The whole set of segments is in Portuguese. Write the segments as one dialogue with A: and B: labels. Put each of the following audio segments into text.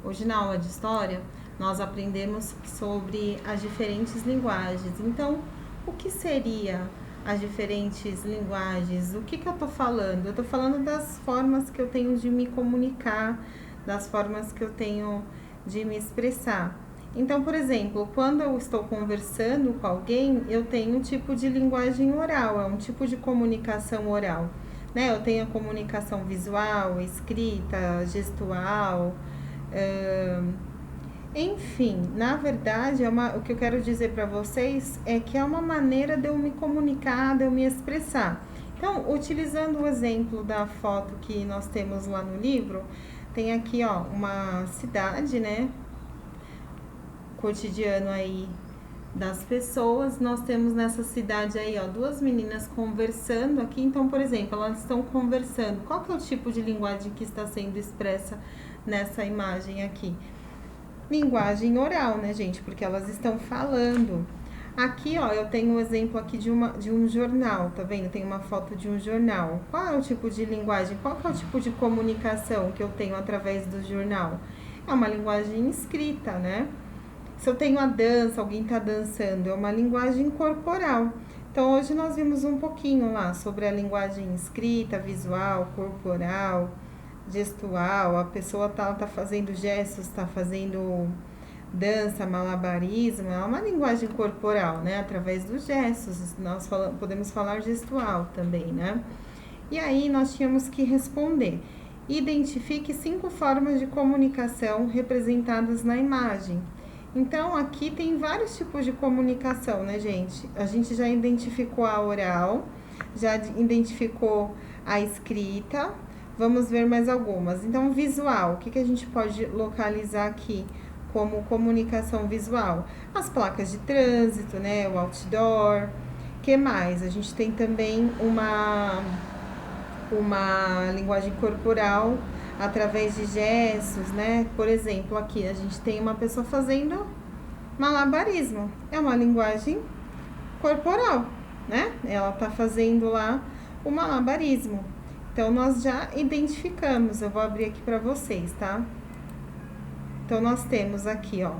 A: Hoje na aula de história nós aprendemos sobre as diferentes linguagens. Então, o que seria as diferentes linguagens? O que eu tô falando? Eu tô falando das formas que eu tenho de me comunicar, das formas que eu tenho de me expressar. Então, por exemplo, quando eu estou conversando com alguém, eu tenho um tipo de linguagem oral, é um tipo de comunicação oral, né? Eu tenho a comunicação visual, escrita, gestual, enfim, na verdade, o que eu quero dizer para vocês é que é uma maneira de eu me comunicar, de eu me expressar. Então, utilizando o exemplo da foto que nós temos lá no livro, tem aqui, ó, uma cidade, né? Cotidiano aí das pessoas. Nós temos nessa cidade aí, ó, duas meninas conversando aqui. Então, por exemplo, elas estão conversando. Qual que é o tipo de linguagem que está sendo expressa nessa imagem aqui? Linguagem oral, né, gente? Porque elas estão falando. Aqui, ó, eu tenho um exemplo aqui de um jornal, tá vendo? Tem uma foto de um jornal. Qual é o tipo de linguagem? Qual que é o tipo de comunicação que eu tenho através do jornal? É uma linguagem escrita, né? Se eu tenho a dança, alguém tá dançando, é uma linguagem corporal. Então, hoje nós vimos um pouquinho lá sobre a linguagem escrita, visual, corporal, gestual. A pessoa tá fazendo gestos, tá fazendo dança, malabarismo, é uma linguagem corporal, né? Através dos gestos, nós podemos falar gestual também, né? E aí nós tínhamos que responder. Identifique 5 formas de comunicação representadas na imagem. Então, aqui tem vários tipos de comunicação, né, gente? A gente já identificou a oral, já identificou a escrita. Vamos ver mais algumas. Então, visual, o que a gente pode localizar aqui como comunicação visual? As placas de trânsito, né, o outdoor. Que mais? A gente tem também uma linguagem corporal através de gestos, né? Por exemplo, aqui a gente tem uma pessoa fazendo malabarismo. É uma linguagem corporal, né? Ela tá fazendo lá o malabarismo. Então, nós já identificamos. Eu vou abrir aqui para vocês, tá? Então, nós temos aqui, ó,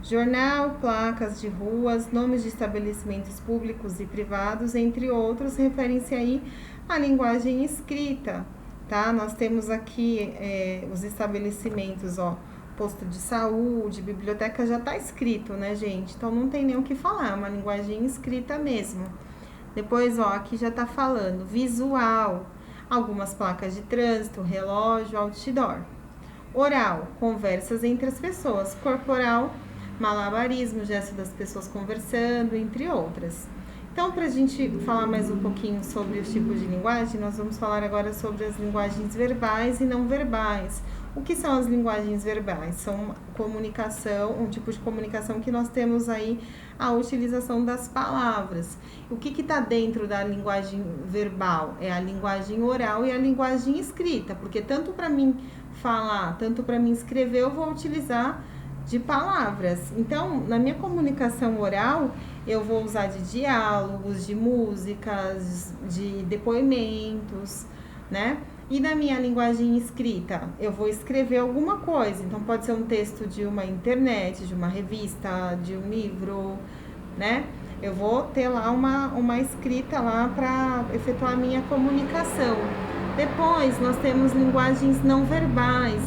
A: jornal, placas de ruas, nomes de estabelecimentos públicos e privados, entre outros, referem-se aí à linguagem escrita, tá? Nós temos aqui os estabelecimentos, ó, posto de saúde, biblioteca, já tá escrito, né, gente? Então, não tem nem o que falar, é uma linguagem escrita mesmo. Depois, ó, aqui já tá falando visual, algumas placas de trânsito, relógio, outdoor. Oral, conversas entre as pessoas. Corporal, malabarismo, gesto das pessoas conversando, entre outras. Então, para a gente falar mais um pouquinho sobre os tipos de linguagem, nós vamos falar agora sobre as linguagens verbais e não verbais. O que são as linguagens verbais? São comunicação, um tipo de comunicação que nós temos aí a utilização das palavras. O que está dentro da linguagem verbal? É a linguagem oral e a linguagem escrita, porque tanto para mim falar, tanto para mim escrever, eu vou utilizar de palavras. Então, na minha comunicação oral, eu vou usar de diálogos, de músicas, de depoimentos, né? E na minha linguagem escrita, eu vou escrever alguma coisa. Então, pode ser um texto de uma internet, de uma revista, de um livro, né? Eu vou ter lá uma escrita lá para efetuar a minha comunicação. Depois, nós temos linguagens não verbais.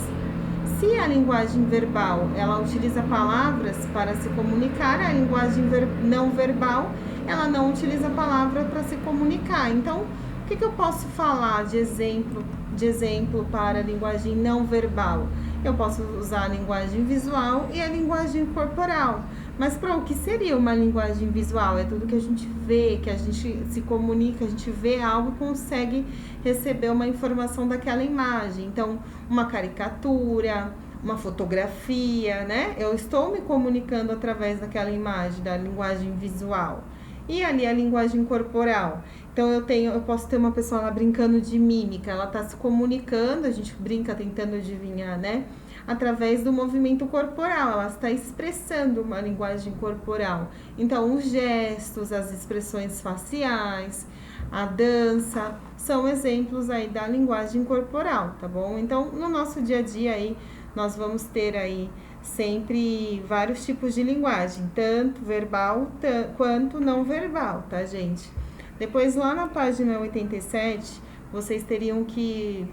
A: Se a linguagem verbal, ela utiliza palavras para se comunicar, a linguagem não verbal, ela não utiliza palavra para se comunicar. Então, o que eu posso falar de exemplo para a linguagem não verbal? Eu posso usar a linguagem visual e a linguagem corporal. Mas para o que seria uma linguagem visual? É tudo que a gente vê, que a gente se comunica, a gente vê algo e consegue receber uma informação daquela imagem. Então, uma caricatura, uma fotografia, né? Eu estou me comunicando através daquela imagem, da linguagem visual. E ali a linguagem corporal. Então, eu posso ter uma pessoa lá brincando de mímica, ela está se comunicando, a gente brinca tentando adivinhar, né? Através do movimento corporal, ela está expressando uma linguagem corporal. Então, os gestos, as expressões faciais, a dança, são exemplos aí da linguagem corporal, tá bom? Então, no nosso dia a dia aí, nós vamos ter aí sempre vários tipos de linguagem, tanto verbal quanto não verbal, tá, gente? Depois, lá na página 87, vocês teriam que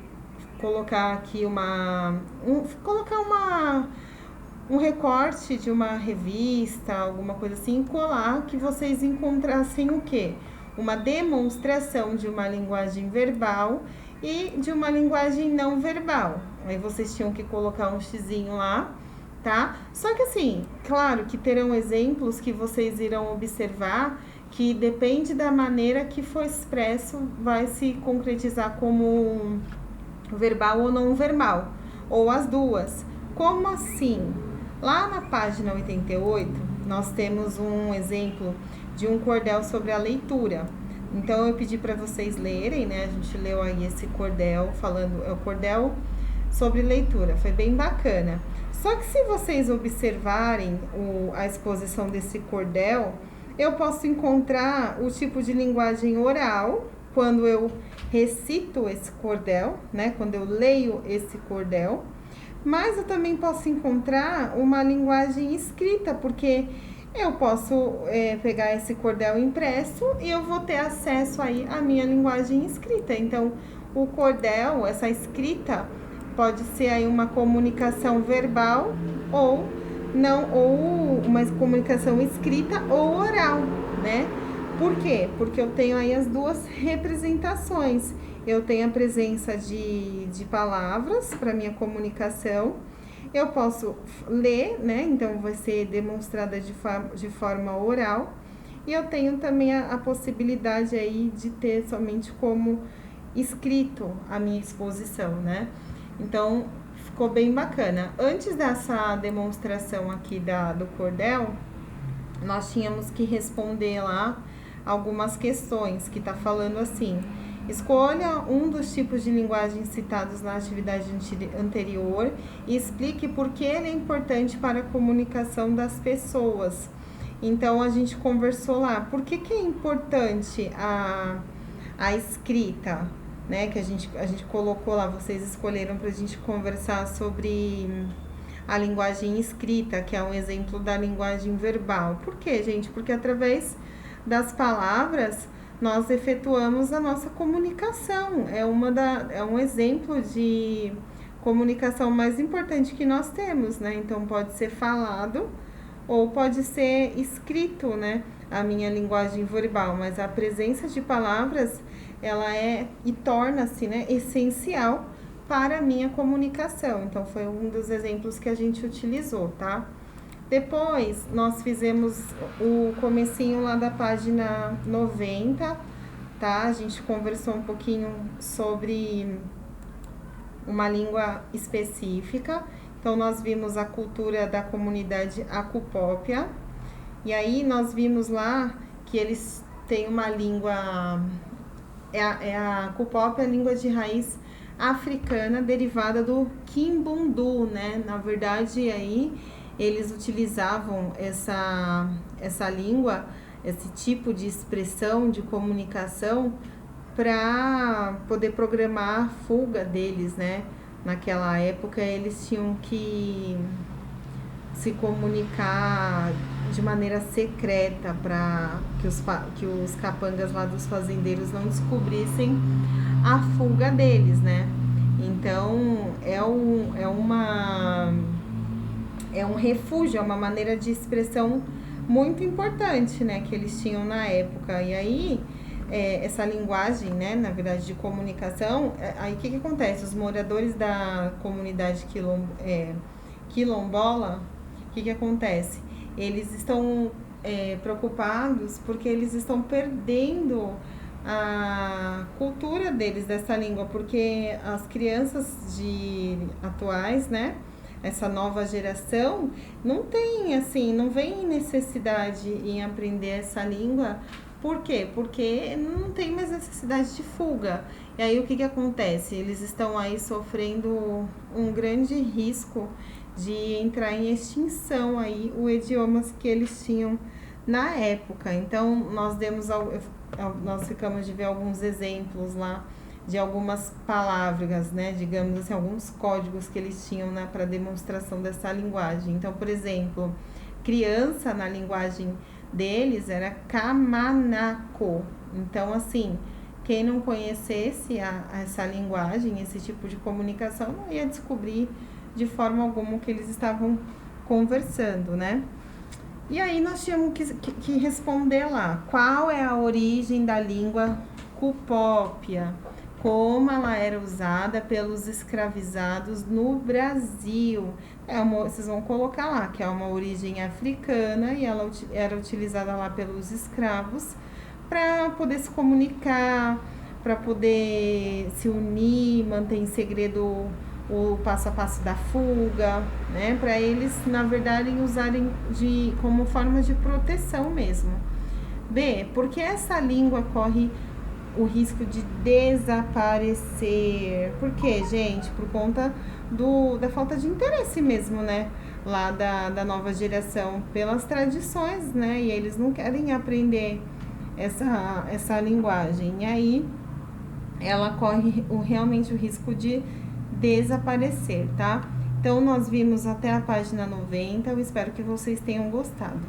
A: colocar aqui um recorte de uma revista, alguma coisa assim, colar que vocês encontrassem o quê? Uma demonstração de uma linguagem verbal e de uma linguagem não verbal. Aí vocês tinham que colocar um xizinho lá, tá? Só que assim, claro que terão exemplos que vocês irão observar que depende da maneira que for expresso, vai se concretizar como verbal ou não verbal, ou as duas. Como assim? Lá na página 88, nós temos um exemplo de um cordel sobre a leitura. Então, eu pedi para vocês lerem, né? A gente leu aí esse cordel, é o cordel sobre leitura, foi bem bacana. Só que se vocês observarem a exposição desse cordel, eu posso encontrar o tipo de linguagem oral, quando eu recito esse cordel, né? Quando eu leio esse cordel. Mas eu também posso encontrar uma linguagem escrita, porque eu posso pegar esse cordel impresso e eu vou ter acesso aí à minha linguagem escrita. Então, o cordel, essa escrita, pode ser aí uma comunicação verbal ou não, ou uma comunicação escrita ou oral, né? Por quê? Porque eu tenho aí as duas representações. Eu tenho a presença de palavras para minha comunicação. Eu posso ler, né? Então, vai ser demonstrada de forma oral. E eu tenho também a possibilidade aí de ter somente como escrito a minha exposição, né? Então, ficou bem bacana. Antes dessa demonstração aqui do cordel, nós tínhamos que responder lá algumas questões que tá falando assim: escolha um dos tipos de linguagem citados na atividade anterior e explique por que ele é importante para a comunicação das pessoas. Então, a gente conversou lá, por que é importante a escrita, né? Que a gente colocou lá, vocês escolheram para a gente conversar sobre a linguagem escrita, que é um exemplo da linguagem verbal. Por quê, gente? Porque através das palavras nós efetuamos a nossa comunicação. É um exemplo de comunicação mais importante que nós temos, né? Então, pode ser falado ou pode ser escrito, né? A minha linguagem verbal, mas a presença de palavras, ela e torna-se, né, essencial para a minha comunicação. Então, foi um dos exemplos que a gente utilizou, tá? Depois, nós fizemos o comecinho lá da página 90, tá? A gente conversou um pouquinho sobre uma língua específica. Então, nós vimos a cultura da comunidade Acupópia. E aí, nós vimos lá que eles têm uma língua... a Acupópia é a língua de raiz africana derivada do Kimbundu, né? Na verdade, aí eles utilizavam essa língua, esse tipo de expressão, de comunicação, para poder programar a fuga deles, né? Naquela época, eles tinham que se comunicar de maneira secreta para que os capangas lá dos fazendeiros não descobrissem a fuga deles, né? Então, é um refúgio, é uma maneira de expressão muito importante, né, que eles tinham na época. E aí, essa linguagem, né, na verdade, de comunicação, aí o que acontece? Os moradores da comunidade quilombola, o que acontece? Eles estão preocupados porque eles estão perdendo a cultura deles, dessa língua, porque as crianças atuais, né, essa nova geração, não tem, assim, não vem necessidade em aprender essa língua. Por quê? Porque não tem mais necessidade de fuga. E aí, o que acontece? Eles estão aí sofrendo um grande risco de entrar em extinção aí, os idiomas que eles tinham na época. Então, nós ficamos de ver alguns exemplos lá de algumas palavras, né? Digamos assim, alguns códigos que eles tinham, né, para demonstração dessa linguagem. Então, por exemplo, criança na linguagem deles era Kamanako. Então, assim, quem não conhecesse essa linguagem, esse tipo de comunicação, não ia descobrir de forma alguma o que eles estavam conversando, né? E aí nós tínhamos que responder lá, qual é a origem da língua cupópia, como ela era usada pelos escravizados no Brasil. Vocês vão colocar lá que é uma origem africana e ela era utilizada lá pelos escravos para poder se comunicar, para poder se unir, manter em segredo o passo a passo da fuga, né? Para eles, na verdade, usarem como forma de proteção mesmo. B, porque essa língua corre o risco de desaparecer? Por quê, gente? Por conta da falta de interesse mesmo, né? Lá da nova geração pelas tradições, né? E eles não querem aprender essa linguagem. E aí ela corre realmente o risco de desaparecer, tá? Então, nós vimos até a página 90. Eu espero que vocês tenham gostado.